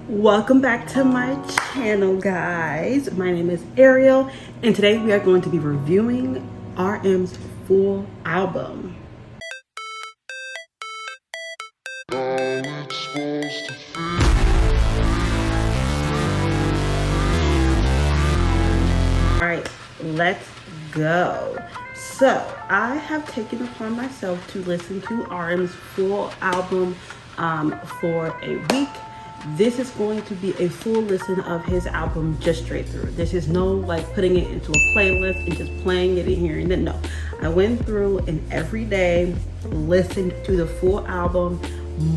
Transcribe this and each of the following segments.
Welcome back to my channel, guys. My name is Ariel, and today we are going to be reviewing RM's full album. Alright, let's go. So, I have taken upon myself to listen to RM's full album for a week. This is going to be a full listen of his album just straight through. This is no like putting it into a playlist and just playing it and hearing it. No, I went through and every day listened to the full album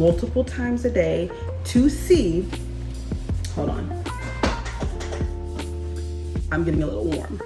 multiple times a day to see, hold on, I'm getting a little warm,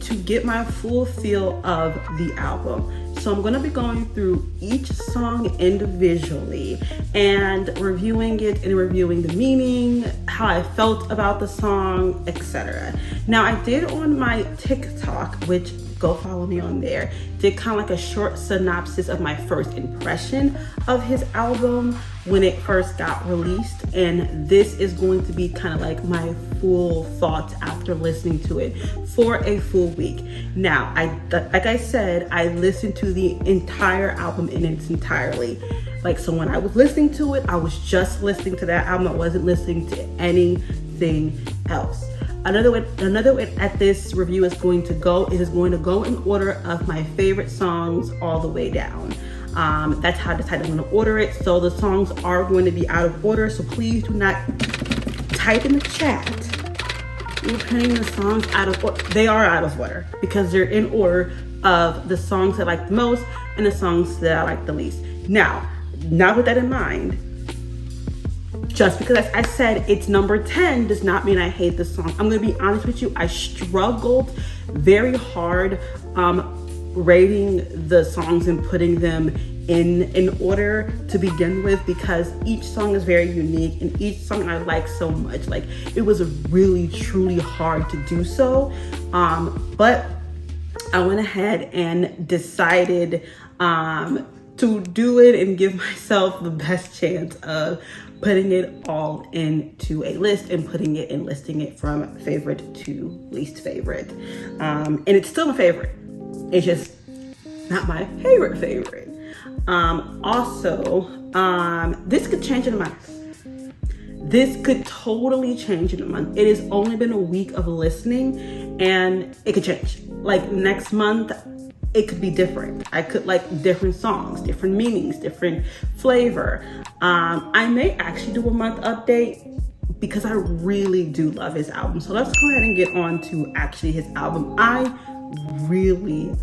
to get my full feel of the album. So I'm gonna be going through each song individually and reviewing it and reviewing the meaning, how I felt about the song, etc. Now I did on my TikTok, which go follow me on there, did kind of like a short synopsis of my first impression of his album when it first got released, and this is going to be kind of like my full thoughts after listening to it for a full week. Now, like I said, I listened to the entire album in its entirety. Like, so when I was listening to it, I was just listening to that album. I wasn't listening to anything else. Another way at this review is going to go in order of my favorite songs all the way down. That's how I decided I'm going to order it. So the songs are going to be out of order. So please do not type in the chat, you're putting the songs out of order. They are out of order because they're in order of the songs that I like the most and the songs that I like the least. Now with that in mind, just because I said it's number 10 does not mean I hate the song. I'm gonna be honest with you, I struggled very hard rating the songs and putting them in order to begin with, because each song is very unique and each song I like so much. Like, it was really truly hard to do so, but I went ahead and decided to do it and give myself the best chance of putting it all into a list and listing it from favorite to least favorite. And it's still my favorite. It's just not my favorite. Also, this could change in a month. This could totally change in a month. It has only been a week of listening and it could change. Like, next month, it could be different. I could like different songs, different meanings, different flavor. I may actually do a month update because I really do love his album. So let's go ahead and get on to actually his album. I really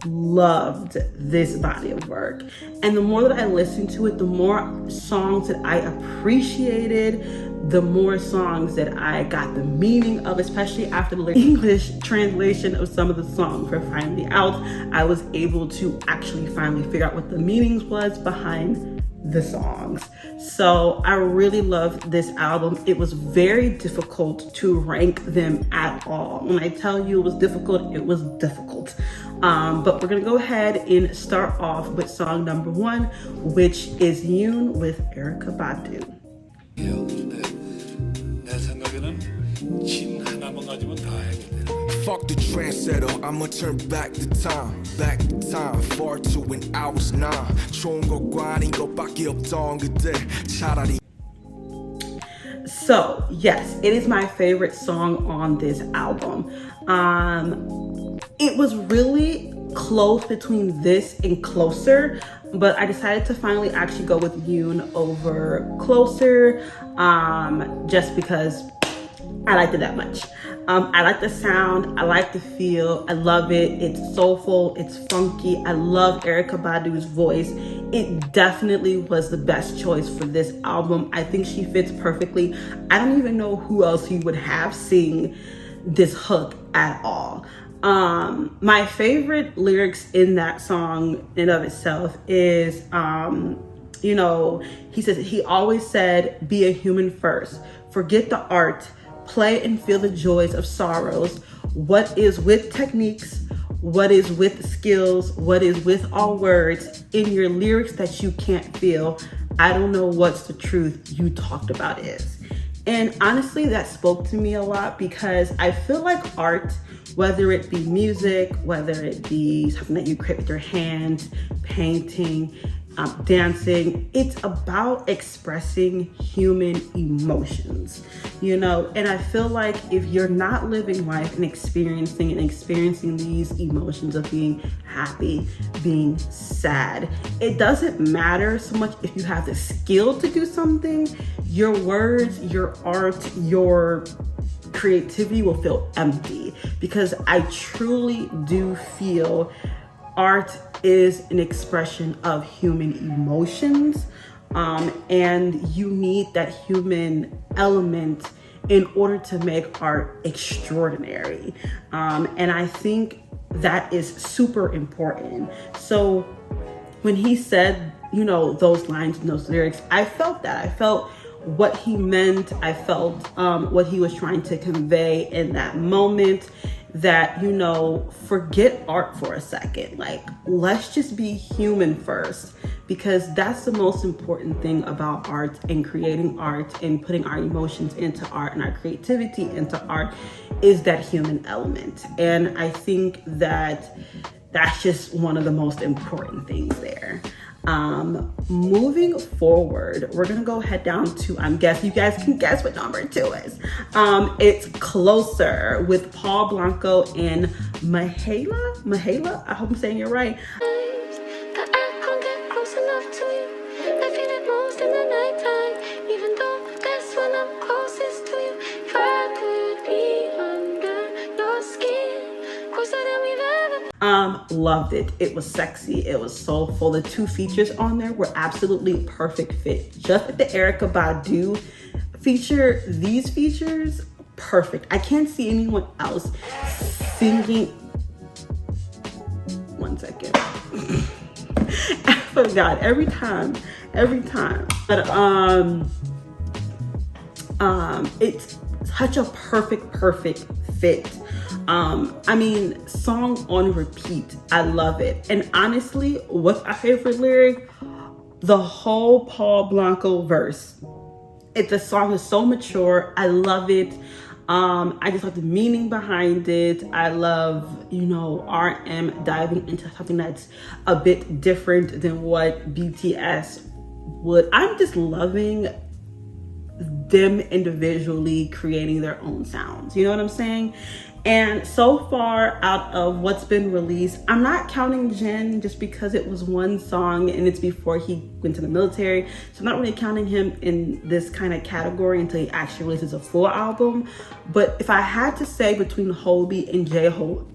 loved this body of work, and the more that I listened to it, the more songs that I appreciated, the more songs that I got the meaning of, especially after the English translation of some of the songs were finally out. I was able to actually finally figure out what the meanings was behind the songs. So I really loved this album. It was very difficult to rank them at all. When I tell you it was difficult, it was difficult. But we're gonna go ahead and start off with song number 1, which is Yoon with Erykah Badu. Fuck the trendsetter, I'ma turn back the time, far to when I was 9. 좋은 것과 아닌 것밖에 없던 그때 차라리. So yes, it is my favorite song on this album. It was really close between this and Closer, but I decided to finally actually go with Yoon over Closer, just because I liked it that much. I like the sound, I like the feel, I love it. It's soulful, it's funky. I love Erykah Badu's voice. It definitely was the best choice for this album. I think she fits perfectly. I don't even know who else he would have sing this hook at all. My favorite lyrics in that song in and of itself is, he always said, be a human first, forget the art, play and feel the joys of sorrows. What is with techniques? What is with skills? What is with all words in your lyrics that you can't feel? I don't know what's the truth you talked about is. And honestly, that spoke to me a lot because I feel like art, whether it be music, whether it be something that you create with your hands, painting, dancing, it's about expressing human emotions, you know? And I feel like if you're not living life and experiencing these emotions of being happy, being sad, it doesn't matter so much if you have the skill to do something. Your words, your art, your creativity will feel empty, because I truly do feel art is an expression of human emotions, and you need that human element in order to make art extraordinary. And I think that is super important. So when he said, you know, those lines and those lyrics, I felt that. I felt what he meant. I felt what he was trying to convey in that moment, that, you know, forget art for a second. Like, let's just be human first, because that's the most important thing about art and creating art and putting our emotions into art and our creativity into art, is that human element. And I think that that's just one of the most important things there. Moving forward, we're gonna go head down to, I'm guessing you guys can guess what number 2 is. It's Closer with Paul Blanco and Mahala. I hope I'm saying it right. That I can't get close enough to you. I feel it most in the nighttime, even though that's when I'm closest to you. If I could be under your skin, closer than we've ever. Loved it. It was sexy. It was soulful. The 2 features on there were absolutely perfect fit. Just like the Erykah Badu feature, these features, perfect. I can't see anyone else singing. One second. I forgot every time. But it's such a perfect fit. I mean, song on repeat. I love it. And honestly, what's my favorite lyric? The whole Paul Blanco verse. The song is so mature. I love it. I just love the meaning behind it. I love, you know, RM diving into something that's a bit different than what BTS would. I'm just loving them individually creating their own sounds. You know what I'm saying? And so far, out of what's been released, I'm not counting Jin just because it was one song and it's before he went to the military. So I'm not really counting him in this kind of category until he actually releases a full album. But if I had to say between Hobie and J-Hope,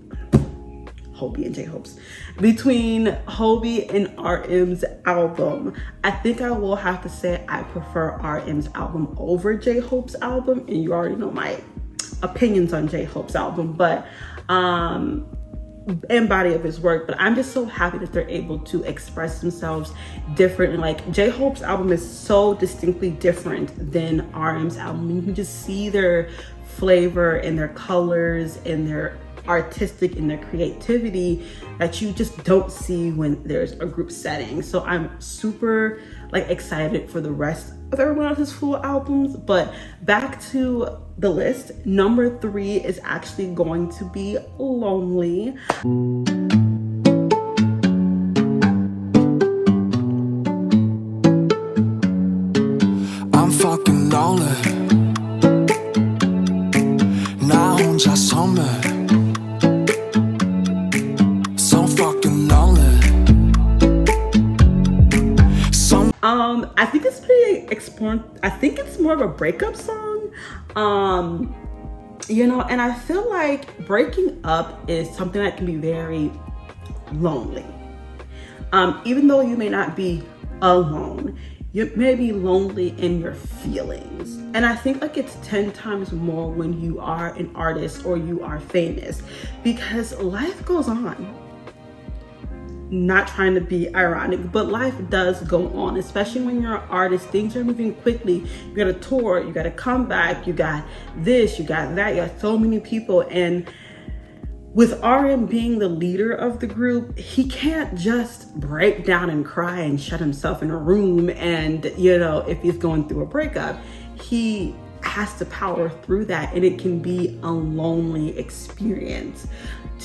between Hobie and RM's album, I think I will have to say I prefer RM's album over J-Hope's album. And you already know my opinions on J-Hope's album, but and body of his work. But I'm just so happy that they're able to express themselves differently. Like, J-Hope's album is so distinctly different than RM's album. You can just see their flavor and their colors and their artistic and their creativity that you just don't see when there's a group setting. So I'm super excited for the rest of everyone else's full albums. But back to the list, number 3 is actually going to be Lonely. I'm fucking lonely. 나 혼자서만 So fucking lonely. I think it's pretty I think it's more of a breakup song. You know, and I feel like breaking up is something that can be very lonely. Even though you may not be alone, you may be lonely in your feelings. And I think it's 10 times more when you are an artist or you are famous, because life goes on. Not trying to be ironic, but life does go on, especially when you're an artist. Things are moving quickly. You got to tour, you got to come back, you got this, you got that, you got so many people. And with RM being the leader of the group, he can't just break down and cry and shut himself in a room. And, if he's going through a breakup, he has to power through that. And it can be a lonely experience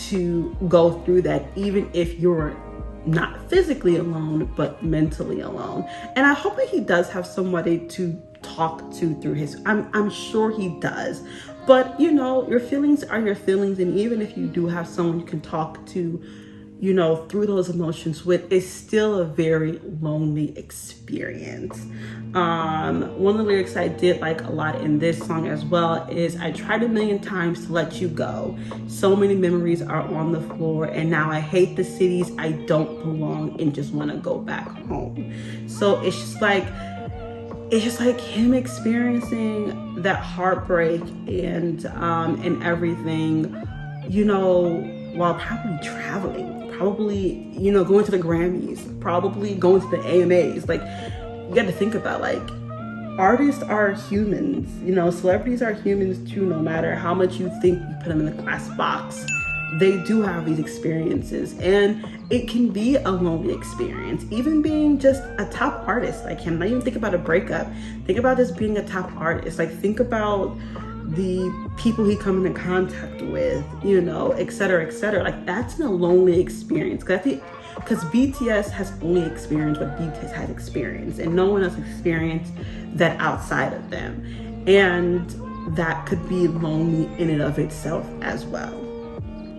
to go through that, even if you're not physically alone, but mentally alone. And I hope that he does have somebody to talk to through his, I'm sure he does. But, your feelings are your feelings. And even if you do have someone you can talk to, through those emotions with, it's still a very lonely experience. One of the lyrics I did like a lot in this song as well is, I tried a million times to let you go. So many memories are on the floor, and now I hate the cities I don't belong and just want to go back home. So it's just like him experiencing that heartbreak and everything, while probably traveling, probably, going to the Grammys, probably going to the AMAs. Like, you got to think about, like, artists are humans, celebrities are humans too. No matter how much you think you put them in the glass box, they do have these experiences, and it can be a lonely experience. Even being just a top artist like him, not even think about a breakup, think about just being a top artist. Like, think about the people he come into contact with, et cetera, et cetera. Like, that's a lonely experience, because BTS has only experienced what BTS has experienced, and no one else experienced that outside of them. And that could be lonely in and of itself as well.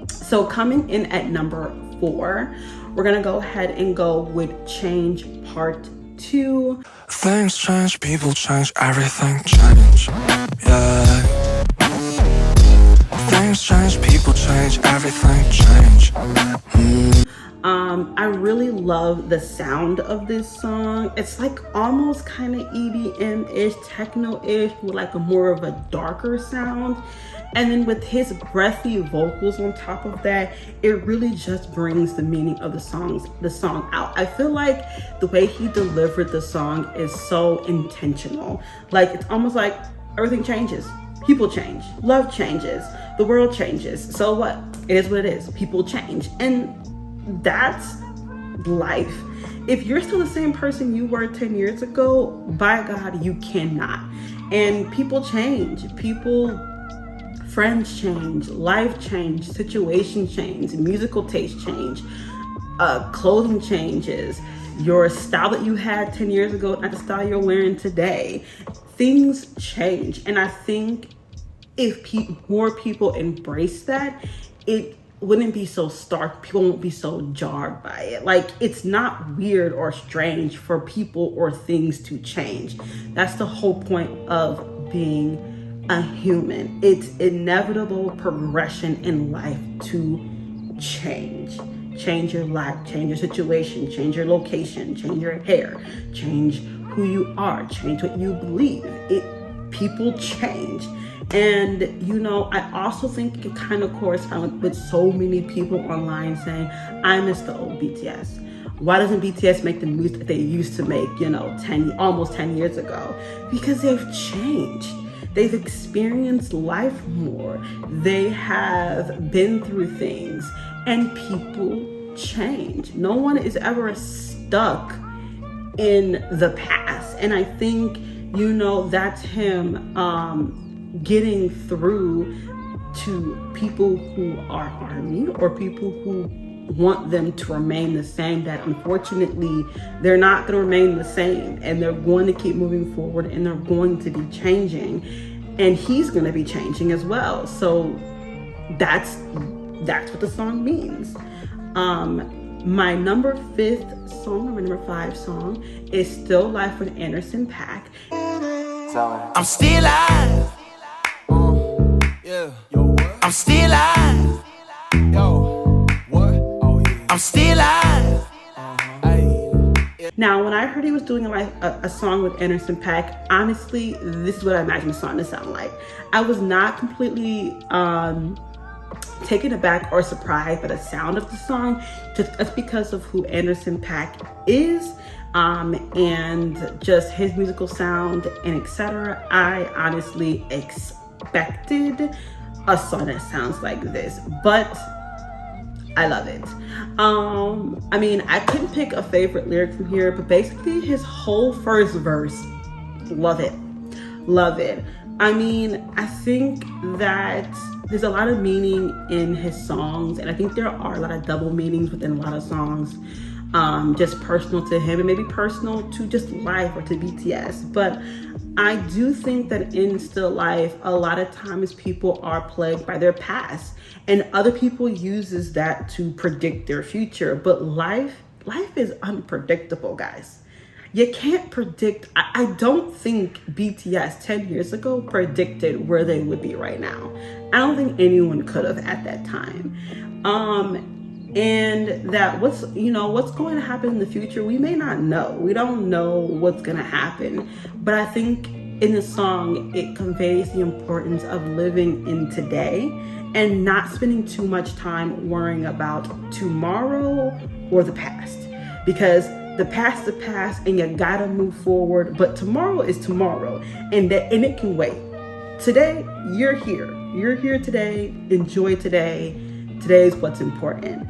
So coming in at number 4, we're gonna go ahead and go with Change Part 2. Things change, people change, everything change. Yeah. Things change, people change, everything change. I really love the sound of this song. It's like almost kind of EDM-ish, techno-ish, with like a more of a darker sound. And then with his breathy vocals on top of that, it really just brings the meaning of the song out. I feel like the way he delivered the song is so intentional. Like, it's almost like everything changes. People change. Love changes. The world changes. So what? It is what it is. People change. And that's life. If you're still the same person you were 10 years ago, by God, you cannot. And people change. Friends change, life change, situation change, musical taste change, clothing changes, your style that you had 10 years ago, not the style you're wearing today. Things change. And I think if more people embrace that, it wouldn't be so stark. People won't be so jarred by it. Like, it's not weird or strange for people or things to change. That's the whole point of being a human. It's inevitable progression in life to change. Change your life, change your situation, change your location, change your hair, change who you are, change what you believe. People change. And I also think it kind of corresponds with so many people online saying, I miss the old BTS. Why doesn't BTS make the music that they used to make, almost 10 years ago? Because they've changed. They've experienced life more. They have been through things, and people change. No one is ever stuck in the past. And I think, that's him getting through to people who are ARMY or people who want them to remain the same, that unfortunately they're not going to remain the same, and they're going to keep moving forward, and they're going to be changing, and he's going to be changing as well. So that's what the song means. My number 5 song is Still Life with Anderson .Paak. I'm still alive. Yeah. Yo, what? I'm still alive. Yo, what? Oh, yeah. I'm still alive. Now, when I heard he was doing a song with Anderson .Paak, honestly, this is what I imagined the song to sound like. I was not completely taken aback or surprised by the sound of the song, just because of who Anderson .Paak is, and just his musical sound and etc. I honestly expected a song that sounds like this, but I love it. I mean, I couldn't pick a favorite lyric from here, but basically his whole first verse, love it. Love it. I mean, I think that there's a lot of meaning in his songs, and I think there are a lot of double meanings within a lot of songs, just personal to him and maybe personal to just life or to BTS. But I do think that in Still Life, a lot of times people are plagued by their past, and other people uses that to predict their future. But life is unpredictable, guys. You can't predict. I don't think BTS 10 years ago predicted where they would be right now. I don't think anyone could have at that time. And that what's going to happen in the future, we may not know. We don't know what's going to happen. But I think in the song, it conveys the importance of living in today and not spending too much time worrying about tomorrow or the past. Because the past is the past and you gotta move forward, but tomorrow is tomorrow and it can wait. Today, you're here today, enjoy today. Today is what's important.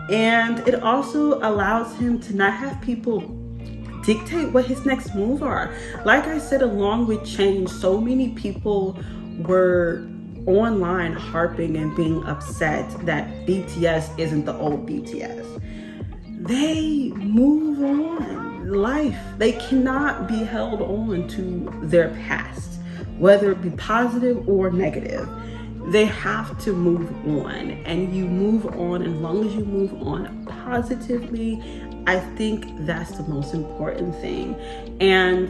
And it also allows him to not have people dictate what his next move are. Like I said, along with change, so many people were online harping and being upset that BTS isn't the old BTS. They move on. Life, they cannot be held on to their past, whether it be positive or negative. They have to move on, and you move on. And as long as you move on positively, I think that's the most important thing. And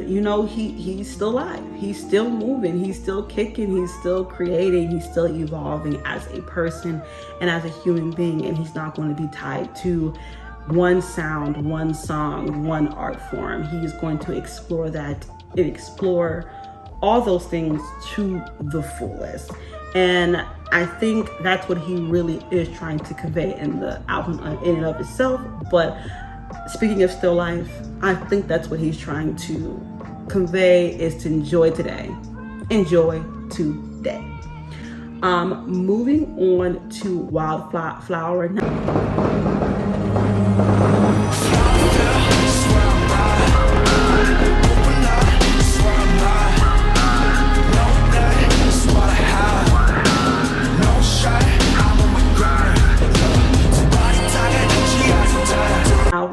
he's still alive. He's still moving. He's still kicking. He's still creating. He's still evolving as a person and as a human being. And he's not going to be tied to one sound, one song, one art form. He is going to explore that and explore all those things to the fullest. And I think that's what he really is trying to convey in the album in and of itself. But speaking of Still Life, I think that's what he's trying to convey, is to enjoy today. Enjoy today. Moving on to Wildflower now.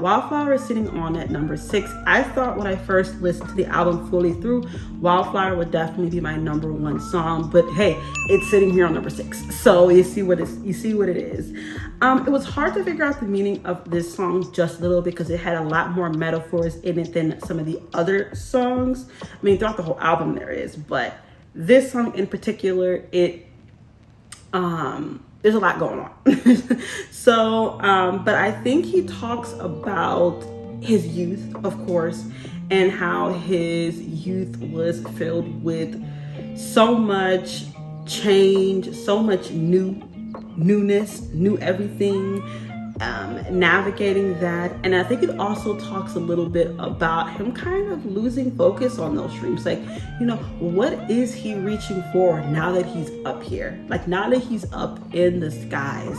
Wildflower is sitting on at number 6. I thought when I first listened to the album fully through, Wildflower would definitely be my number 1 song, but hey, it's sitting here on number 6. So you see what it is. It was hard to figure out the meaning of this song just a little, because it had a lot more metaphors in it than some of the other songs. I mean, throughout the whole album there is, but this song in particular, there's a lot going on. So, but I think he talks about his youth, of course, and how his youth was filled with so much change, so much newness, new everything, navigating that. And I think it also talks a little bit about him kind of losing focus on those dreams. Like, what is he reaching for now that he's up here? Like, now that he's up in the skies,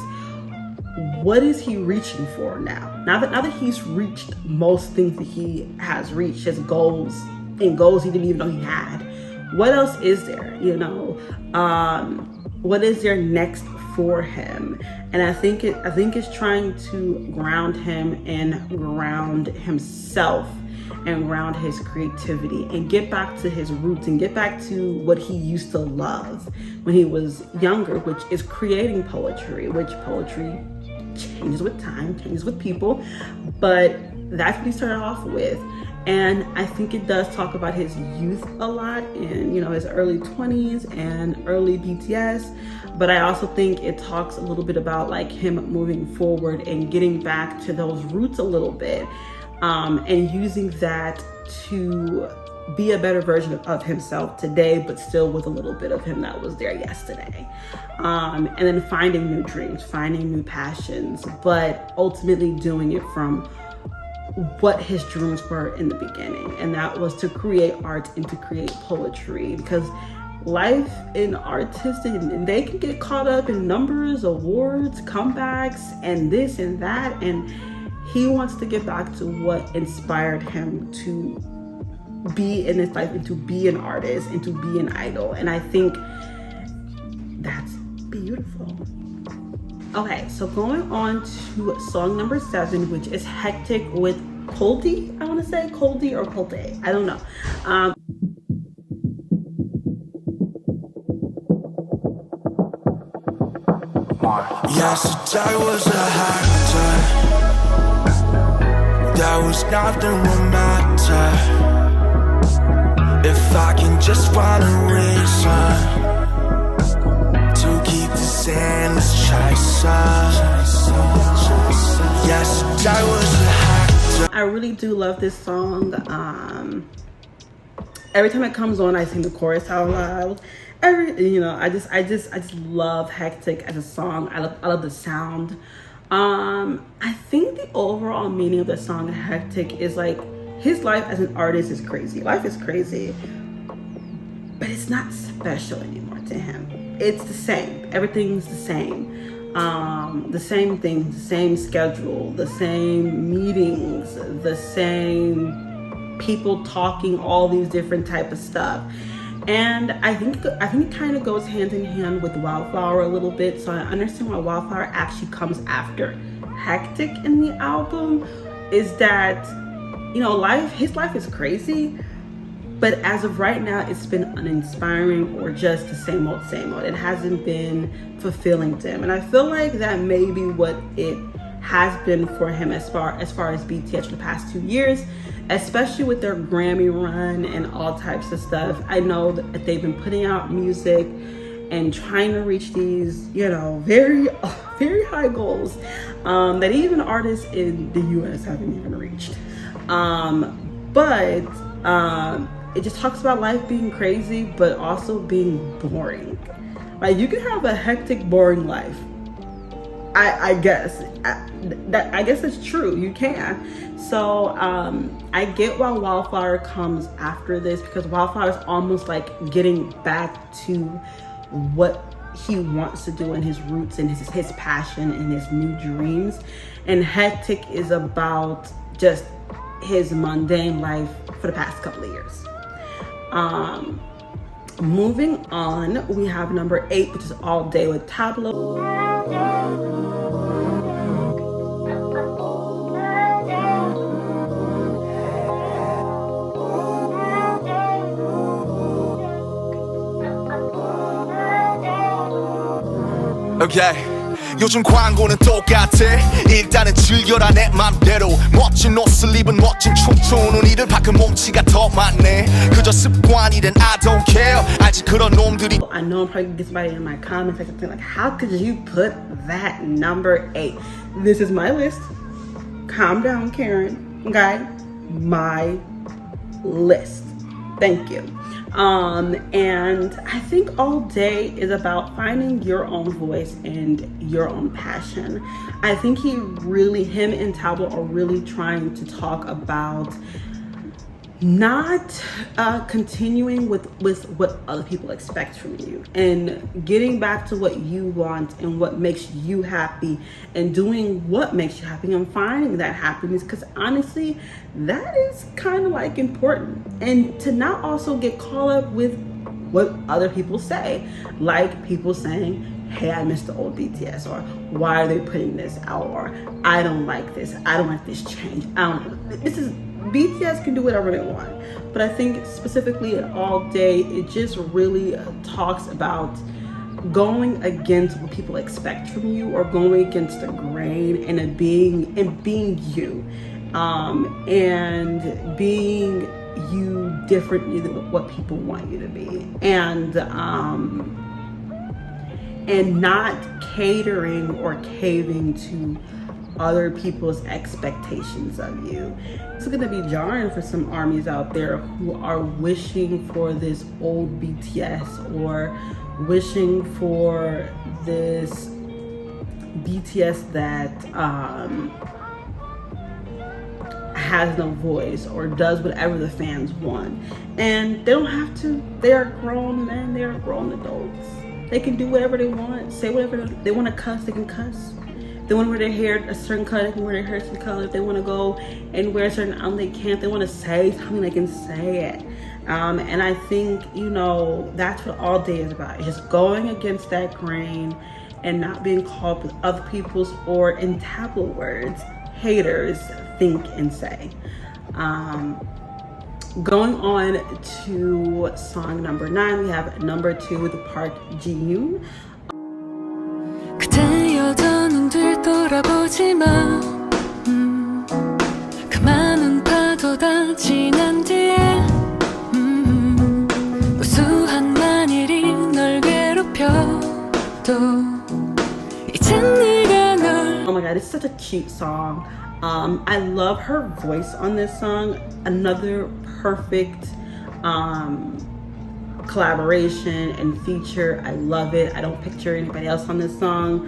what is he reaching for now? Now that he's reached most things that he has reached, his goals, and goals he didn't even know he had. What else is there? What is there next for him? And I think it's trying to ground him and ground himself and ground his creativity and get back to his roots and get back to what he used to love when he was younger, which is creating poetry, which poetry changes with time, changes with people, but that's what he started off with. And I think it does talk about his youth a lot in, his early 20s and early BTS. But I also think it talks a little bit about like him moving forward and getting back to those roots a little bit, and using that to be a better version of himself today, but still with a little bit of him that was there yesterday. And then finding new dreams, finding new passions, but ultimately doing it from what his dreams were in the beginning, and that was to create art and to create poetry. Because life in artistic, and they can get caught up in numbers, awards, comebacks, and this and that. And he wants to get back to what inspired him to be in his life and to be an artist and to be an idol. And I think that's beautiful. Okay, so going on to song number 7, which is Hectic with Coldy. I want to say Coldy or Colte. I don't know. Yesterday was a hectic. There was nothing romantic. If I can just find a reason to keep this endless chaser. Yesterday was a hectic. I really do love this song. Every time it comes on, I sing the chorus out loud. I just love Hectic as a song. I love the sound. I think the overall meaning of the song Hectic is like, his life as an artist is crazy. Life is crazy, but it's not special anymore to him. It's the same. Everything's the same. The same things, the same schedule, the same meetings, the same people talking, all these different type of stuff. And I think it kind of goes hand in hand with Wildflower a little bit. So I understand why Wildflower actually comes after Hectic in the album, is that, his life is crazy, but as of right now, it's been uninspiring or just the same old, same old. It hasn't been fulfilling to him. And I feel like that may be what it has been for him as far as BTS for the past 2 years, especially with their Grammy run and all types of stuff. I know that they've been putting out music and trying to reach these, very, very high goals that even artists in the US haven't even reached. But it just talks about life being crazy, but also being boring. Like, you can have a hectic, boring life. I guess it's true. You can. So I get why Wildflower comes after this, because Wildflower is almost like getting back to what he wants to do and his roots and his passion and his new dreams. And Hectic is about just his mundane life for the past couple of years. Moving on, we have number 8, which is All Day with Tableau. Okay. 요즘 광고는 똑같아. 일단은 즐겨라 내 맘대로. 멋진 옷을 입은 멋진 춤추는 이들 밖은 몸치가 더 많네. 그저 습관이든 I don't care. 알지 그런 놈들이. I know I'm probably gonna get somebody in my comments like something like, how could you put that number 8? This is my list. Calm down, Karen. Okay, my list. Thank you. And I think All Day is about finding your own voice and your own passion. I think him and Tableau are really trying to talk about not continuing with what other people expect from you, and getting back to what you want and what makes you happy, and doing what makes you happy and finding that happiness, because honestly that is kind of like important. And to not also get caught up with what other people say, like people saying, hey, I miss the old BTS, or why are they putting this out, or I don't like this, I don't like this change, BTS can do whatever they want. But I think specifically in All Day, it just really talks about going against what people expect from you, or going against the grain, and being you, and being you differently than what people want you to be, and not catering or caving to other people's expectations of you. It's gonna be jarring for some armies out there who are wishing for this old BTS, or wishing for this BTS that has no voice or does whatever the fans want. And they don't have to. They are grown men, they are grown adults. They can do whatever they want, say whatever they want to cuss, they can cuss. If they want to wear their hair a certain color, they can wear their hair a certain color. If they want to go and wear a certain outfit, they can. If they want to say something, they can say it. And I think, you know, that's what All Day is about. It's just going against that grain and not being caught with other people's, or in tabloid words, haters think and say. Going on to song number 9, we have number 2 with Park Ji-yoon. 그대 여전히 뒤돌아보지마 그 많은 파도 다 지난 뒤에 무수한 만일이 널 괴롭혀도 이젠 네가 널 Oh my god, it's such a cute song. I love her voice on this song. Another perfect collaboration and feature. I love it. I don't picture anybody else on this song.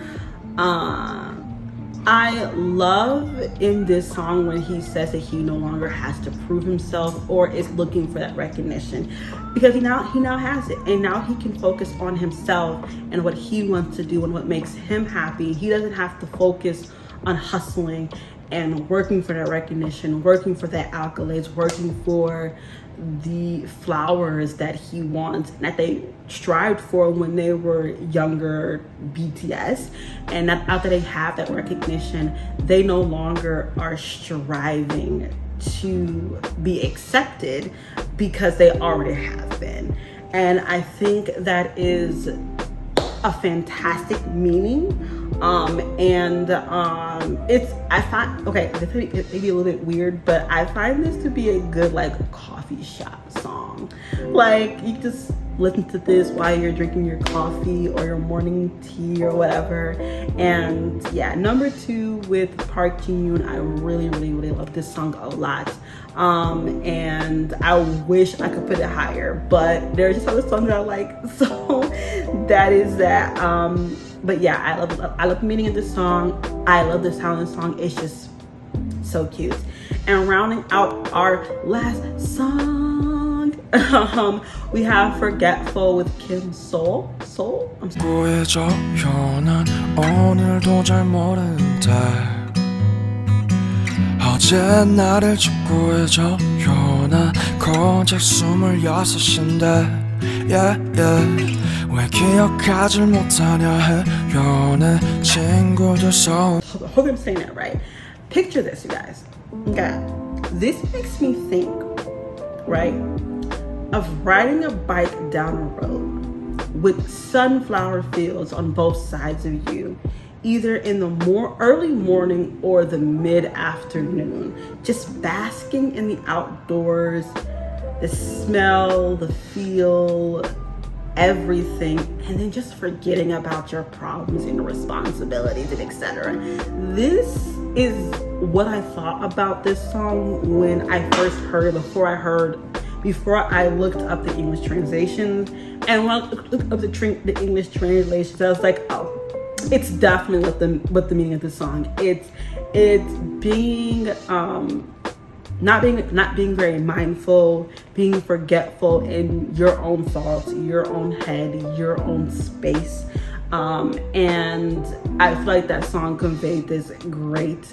I love in this song when he says that he no longer has to prove himself or is looking for that recognition, because he now has it, and now he can focus on himself and what he wants to do and what makes him happy. He doesn't have to focus on hustling and working for that recognition, working for that accolades, working for the flowers that he wants, that they strived for when they were younger BTS. And that after they have that recognition, they no longer are striving to be accepted because they already have been. And I think that is a fantastic meaning. It's, I find, okay, this may be a little bit weird, but I find this to be a good like coffee shop song. Like, you just listen to this while you're drinking your coffee or your morning tea or whatever. And yeah, number 2 with Park Ji-yoon, I really love this song a lot. And I wish I could put it higher, but there's just other songs that I like, so that is that. But yeah, I love the meaning of this song. I love the sound of the song. It's just so cute. And rounding out our last song, we have Forgetful with Kim Soul. I'm sorry. 오늘도 잘 모르는데 어제 나를 축구해줘요 나 고작 26인데 yeah, yeah. 왜 기억하질 못하냐 해요 내 친구들 소 I hope I'm saying that right. Picture this, you guys. Okay, this makes me think, right, of riding a bike down a road with sunflower fields on both sides of you, either in the early morning or the mid-afternoon, just basking in the outdoors, the smell, the feel, everything, and then just forgetting about your problems and responsibilities and etc. This is what I thought about this song when I first heard it, before I looked up the English translations. And when I looked up the English translations, I was like, oh, it's definitely what the meaning of the song. It's being not being very mindful, being forgetful in your own thoughts, your own head, your own space. And I feel like that song conveyed this great,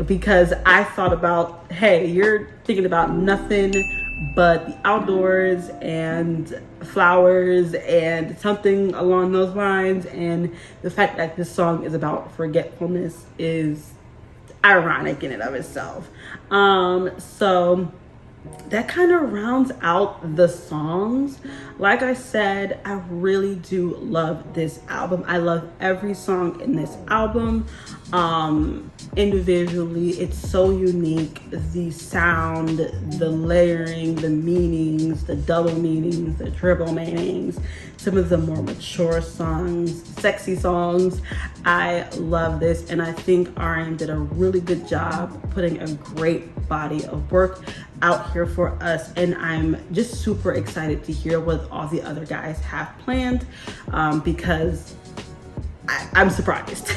because I thought about, hey, you're thinking about nothing but the outdoors and flowers and something along those lines. And the fact that this song is about forgetfulness is ironic in and of itself. So that kind of rounds out the songs. Like I said, I really do love this album. I love every song in this album. Individually, it's so unique. The sound, the layering, the meanings, the double meanings, the triple meanings, some of the more mature songs, sexy songs. I love this, and I think RM did a really good job putting a great body of work out here for us, and I'm just super excited to hear what all the other guys have planned, because I'm surprised.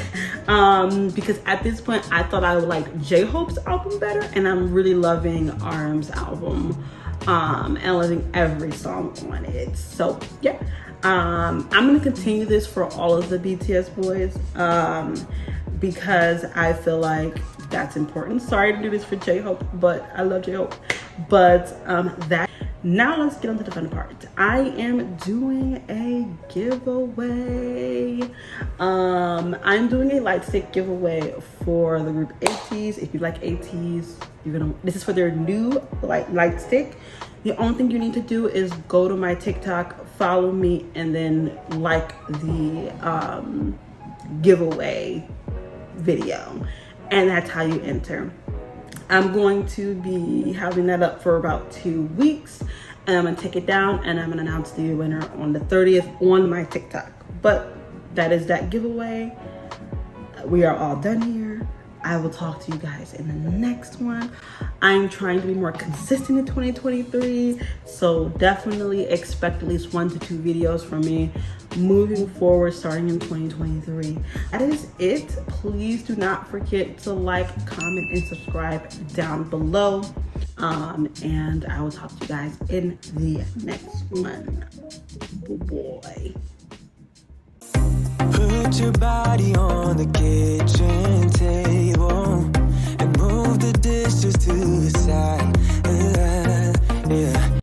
Because at this point I thought I would like J-Hope's album better, and I'm really loving RM's album, and loving every song on it. So yeah, I'm gonna continue this for all of the BTS boys, because I feel like that's important. Sorry to do this for J-Hope, but I love J-Hope. But now let's get on to the fun part. I am doing a giveaway. I'm doing a light stick giveaway for the group ATEEZ. If you like ATEEZ, this is for their new light stick. The only thing you need to do is go to my TikTok, follow me, and then like the giveaway video. And that's how you enter. I'm going to be having that up for about 2 weeks, and I'm gonna take it down and I'm gonna announce the winner on the 30th on my TikTok. But that is that giveaway. We are all done here. I will talk to you guys in the next one. I'm trying to be more consistent in 2023, so definitely expect at least 1 to 2 videos from me moving forward starting in 2023. That is it. Please do not forget to like, comment, and subscribe down below. And I will talk to you guys in the next one. Boy. Put your body on the kitchen